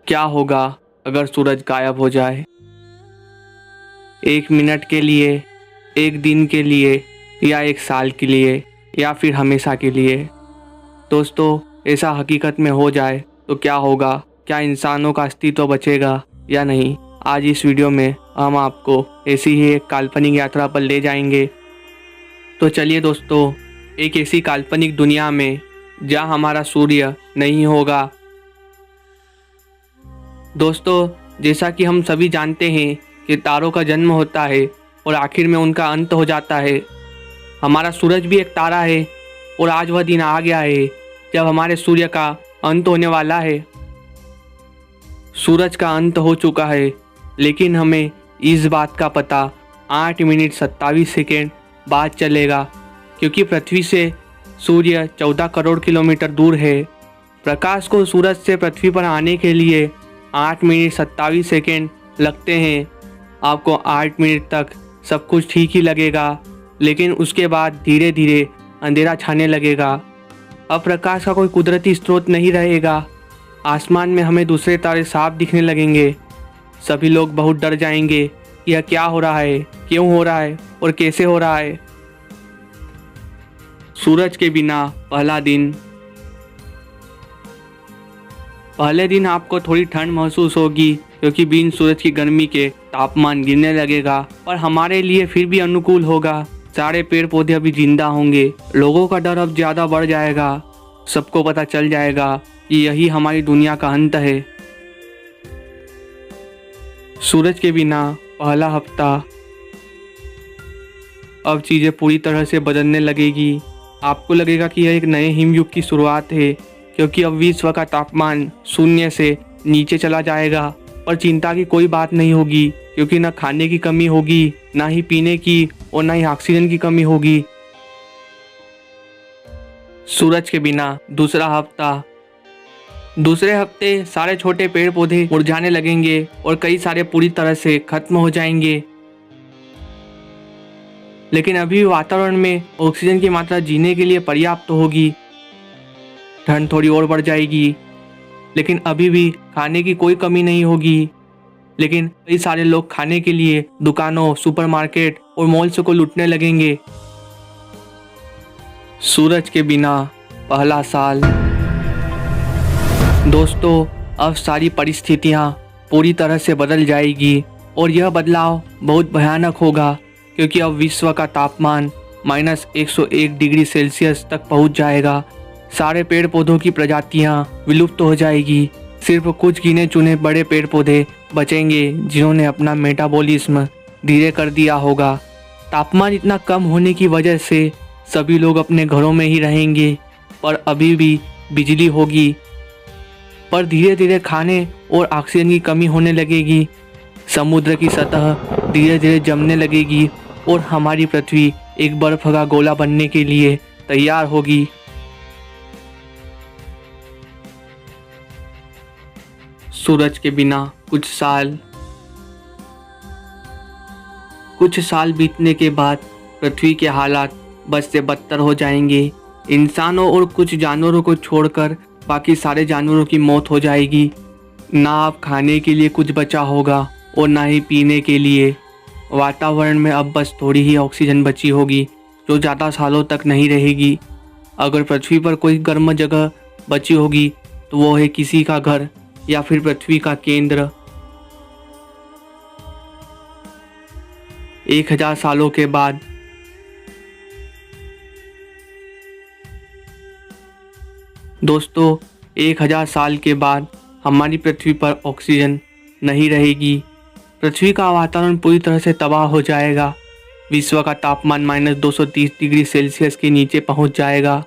क्या होगा अगर सूरज गायब हो जाए? 1 मिनट के लिए, 1 दिन के लिए, या 1 साल के लिए, या फिर हमेशा के लिए? दोस्तों, ऐसा हकीकत में हो जाए तो क्या होगा? क्या इंसानों का अस्तित्व बचेगा या नहीं? आज इस वीडियो में हम आपको ऐसी ही एक काल्पनिक यात्रा पर ले जाएंगे। तो चलिए दोस्तों, एक ऐसी काल्पनिक दुनिया में जहाँ हमारा सूर्य नहीं होगा। दोस्तों, जैसा कि हम सभी जानते हैं कि तारों का जन्म होता है और आखिर में उनका अंत हो जाता है। हमारा सूरज भी एक तारा है और आज वह दिन आ गया है जब हमारे सूर्य का अंत होने वाला है। सूरज का अंत हो चुका है, लेकिन हमें इस बात का पता 8 मिनट 27 सेकेंड बाद चलेगा, क्योंकि पृथ्वी से सूर्य 14 करोड़ किलोमीटर दूर है। प्रकाश को सूरज से पृथ्वी पर आने के लिए 8 मिनट 27 सेकेंड लगते हैं। आपको 8 मिनट तक सब कुछ ठीक ही लगेगा, लेकिन उसके बाद धीरे धीरे अंधेरा छाने लगेगा। अब प्रकाश का कोई कुदरती स्रोत नहीं रहेगा। आसमान में हमें दूसरे तारे साफ दिखने लगेंगे। सभी लोग बहुत डर जाएंगे कि यह क्या हो रहा है, क्यों हो रहा है और कैसे हो रहा है। सूरज के बिना पहला दिन। पहले दिन आपको थोड़ी ठंड महसूस होगी, क्योंकि बिन सूरज की गर्मी के तापमान गिरने लगेगा, पर हमारे लिए फिर भी अनुकूल होगा। सारे पेड़ पौधे अभी जिंदा होंगे। लोगों का डर अब ज़्यादा बढ़ जाएगा। सबको पता चल जाएगा कि यही हमारी दुनिया का अंत है। सूरज के बिना पहला हफ्ता। अब चीज़ें पूरी तरह से बदलने लगेगी। आपको लगेगा कि यह एक नए हिमयुग की शुरुआत है, क्योंकि अब विश्व का तापमान 0 से नीचे चला जाएगा। पर चिंता की कोई बात नहीं होगी, क्योंकि न खाने की कमी होगी, ना ही पीने की, और ना ही ऑक्सीजन की कमी होगी। सूरज के बिना दूसरा हफ्ता। दूसरे हफ्ते सारे छोटे पेड़ पौधे मुरझाने लगेंगे और कई सारे पूरी तरह से खत्म हो जाएंगे। लेकिन अभी वातावरण में ऑक्सीजन की मात्रा जीने के लिए पर्याप्त होगी। ठंड थोड़ी और बढ़ जाएगी, लेकिन अभी भी खाने की कोई कमी नहीं होगी। लेकिन कई सारे लोग खाने के लिए दुकानों, सुपरमार्केट और मॉल्स को लूटने लगेंगे। सूरज के बिना पहला साल। दोस्तों, अब सारी परिस्थितियां पूरी तरह से बदल जाएगी और यह बदलाव बहुत भयानक होगा, क्योंकि अब विश्व का तापमान -101 डिग्री सेल्सियस तक पहुंच जाएगा। सारे पेड़ पौधों की प्रजातियां विलुप्त हो जाएगी। सिर्फ कुछ गिने चुने बड़े पेड़ पौधे बचेंगे, जिन्होंने अपना मेटाबॉलिज्म धीरे कर दिया होगा। तापमान इतना कम होने की वजह से सभी लोग अपने घरों में ही रहेंगे, पर अभी भी बिजली होगी। पर धीरे धीरे खाने और ऑक्सीजन की कमी होने लगेगी। समुद्र की सतह धीरे धीरे जमने लगेगी और हमारी पृथ्वी एक बर्फ का गोला बनने के लिए तैयार होगी। सूरज के बिना कुछ साल। कुछ साल बीतने के बाद पृथ्वी के हालात बद से बदतर हो जाएंगे। इंसानों और कुछ जानवरों को छोड़कर बाकी सारे जानवरों की मौत हो जाएगी। ना अब खाने के लिए कुछ बचा होगा और ना ही पीने के लिए। वातावरण में अब बस थोड़ी ही ऑक्सीजन बची होगी, जो ज़्यादा सालों तक नहीं रहेगी। अगर पृथ्वी पर कोई गर्म जगह बची होगी तो वो है किसी का घर या फिर पृथ्वी का केंद्र। 1000 सालों के बाद। दोस्तों, 1000 साल के बाद हमारी पृथ्वी पर ऑक्सीजन नहीं रहेगी। पृथ्वी का वातावरण पूरी तरह से तबाह हो जाएगा। विश्व का तापमान -230 डिग्री सेल्सियस के नीचे पहुंच जाएगा।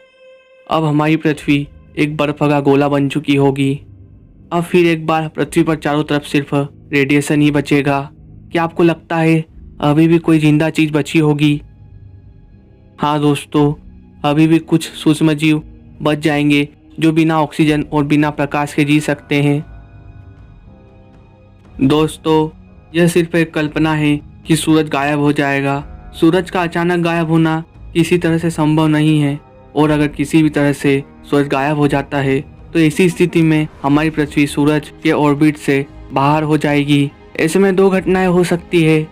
अब हमारी पृथ्वी एक बर्फ का गोला बन चुकी होगी। अब फिर एक बार पृथ्वी पर चारों तरफ सिर्फ रेडिएशन ही बचेगा। क्या आपको लगता है अभी भी कोई जिंदा चीज बची होगी? हाँ दोस्तों, अभी भी कुछ सूक्ष्म जीव बच जाएंगे जो बिना ऑक्सीजन और बिना प्रकाश के जी सकते हैं। दोस्तों, यह सिर्फ एक कल्पना है कि सूरज गायब हो जाएगा। सूरज का अचानक गायब होना किसी तरह से संभव नहीं है, और अगर किसी भी तरह से सूरज गायब हो जाता है तो ऐसी स्थिति में हमारी पृथ्वी सूरज के ऑर्बिट से बाहर हो जाएगी। ऐसे में दो घटनाएं हो सकती है,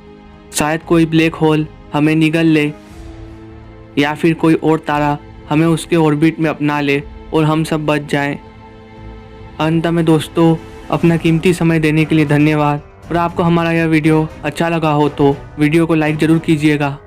शायद कोई ब्लैक होल हमें निगल ले या फिर कोई और तारा हमें उसके ऑर्बिट में अपना ले और हम सब बच जाएं। अंत में दोस्तों, अपना कीमती समय देने के लिए धन्यवाद। और आपको हमारा यह वीडियो अच्छा लगा हो तो वीडियो को लाइक ज़रूर कीजिएगा।